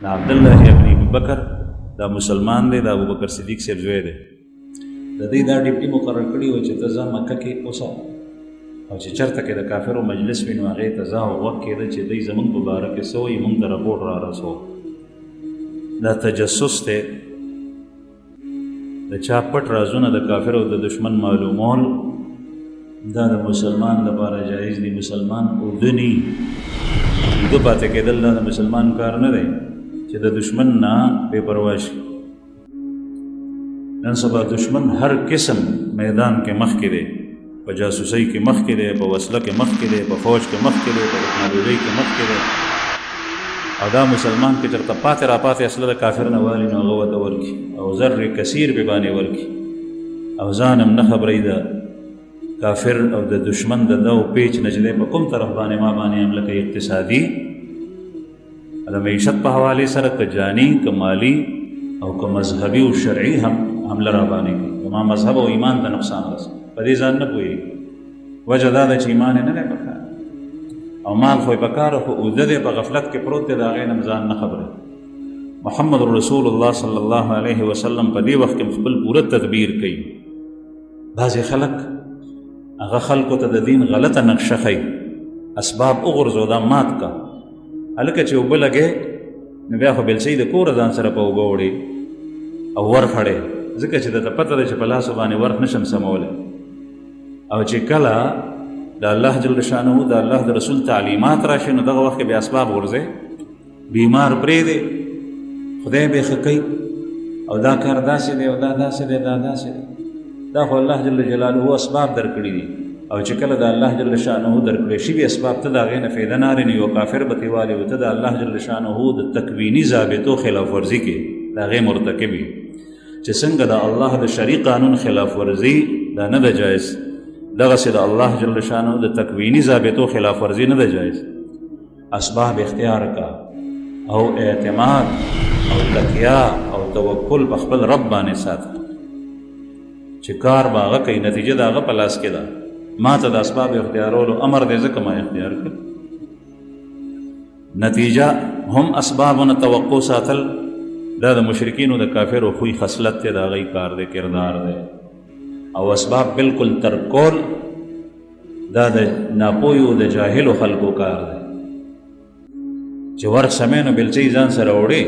دا عبدالله ابن ابي بکر دا مسلمان دی، دا ابوبکر صدیق صاحب زوی دی. د دې دا ډیپټي مقرر کړي و چې ته ځه مکه کې اوسه، او چې چېرته کې د کافرو مجلس وي نو هغې ته ځه او غوږ کېده چې دوی زموږ په باره کې څه وایي، موږ ته رپورټ را رسوه. دا تجسس دی، د چا پټ رازونه د کافر او د دشمن معلومول دا د مسلمان لپاره جایز دی. مسلمان اردني اوده پاتې کېدل دا د مسلمان کار نه دی چې د دشمن نه بې پروا شي. نن سبا دشمن هر قسم میدان کې مخکې دی، په جاسوسۍ کې مخکې دی، په وسله کې مخکې دی، په فوج کې مخکې دی، په ټکنالوژۍ کې مخکې دی. او دا مسلمان کې چېرته پاتې را پاتې اصله د کافر نه والي نو هغه ورته ورکړي او زر کثیر پې باندې ورکړي او ځان هم نه خبروي د کافر او د دشمن د دو پیچ نه چې دی په کوم طرف باندې ما باندې هم لکه اقتصادي د معیشت په حوالې سره که جاني که مالي او که مذهبي او شرعي هم حمله را باندې کوي. زما مذهب او ایمان ته نقصان رسوي، په دې ځان نه پوهېږي. وجه دا ده چې ایمان یې نه دی پکار او مال خو یې پکار خو اوده دی په غفلت کې پروت دی، د هغې نه ځان نه خبروي. محمد رسول الله صلی الله علیه وسلم په دې وخت کې خپل پوره تدبیر کوي. بعضې خلک هغه خلکو ته د دین غلطه نقشه ښیي، اسباب وغورځو دا مات کا، هلکه چې اوبه لګې نو بیا خو بلچۍ د کوره ځان سره په اوبه وړې او ورخړې، ځکه چې درته پته ده چې په لاسو باندې ورخ نشم سمولی. او چې کله د الله جل شانه د الله د رسول تعلیمات راشي نو دغه وخت کې بیا اسباب غورځې، بیمار پرېږدې، خدای به یې ښه کوي او دا کار داسې دی او دا داسې دی دا داسې دی. دا خو الله جل جلاله اسباب درکړي دي، او چې کله د الله جل شانه درکړی شوي اسباب ته د هغې نه فایده نه اخلي، یو کافر به ترې والي او ته د الله جل شانه د تکویني ضابطو خلاف ورزي کې د هغې مرتکب وي. چې څنګه د الله د شرعي قانون خلاف ورزي دا نه ده جایز، دغسې د الله جل شانه د تکویني ضابطو خلاف ورزي نه ده جایز. اسباب اختیار کا او اعتماد او تکیه او توکل په خپل رب باندې ساته چې کار به هغه کوي، نتیجه د هغه په لاس کې ده. ما ته د اسباب اختیارولو امر دی ځکه ما اختیار کړ. نتیجه هم اسبابونه توقع ساتل دا د مشرکینو د کافرو خوی خصلت دی، د هغوی کار دی، کردار دی. او اسباب بالکل ترک کول دا د ناپوهیو د جاهلو خلکو کار دی چې ورخ سمې نو بلچۍ ځان سره وړې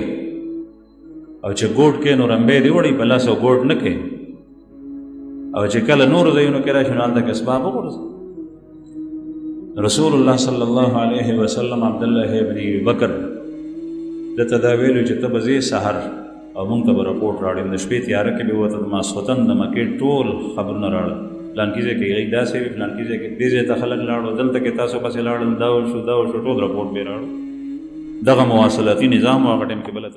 او چې ګوډ کې نو رمبې دې وړي په لاس او ګوډ نه کوي، او چې کله نورو ځایونو کې راشي نو هلته کې اسباب وغورځي. رسول الله صلی الله علیه وسلم عبدالله ابن ابي بکر دته دا ویلو چې ته به ځې سحر او موږ ته به رپورټ راوړې، د شپې تیاره کې به وته د ماسخوتن د مکې ټول خبرونه راړل، فلانکي ځای کې هغوی داسې وي، فلانکي ځای کې دې ځای ته خلک لاړو، دلته کې تاسو پسې لاړل، دا وشو دا وشو، ټول رپورټ به یې راوړل. دغه مواصلاتي نظام هغه ټایم کې بله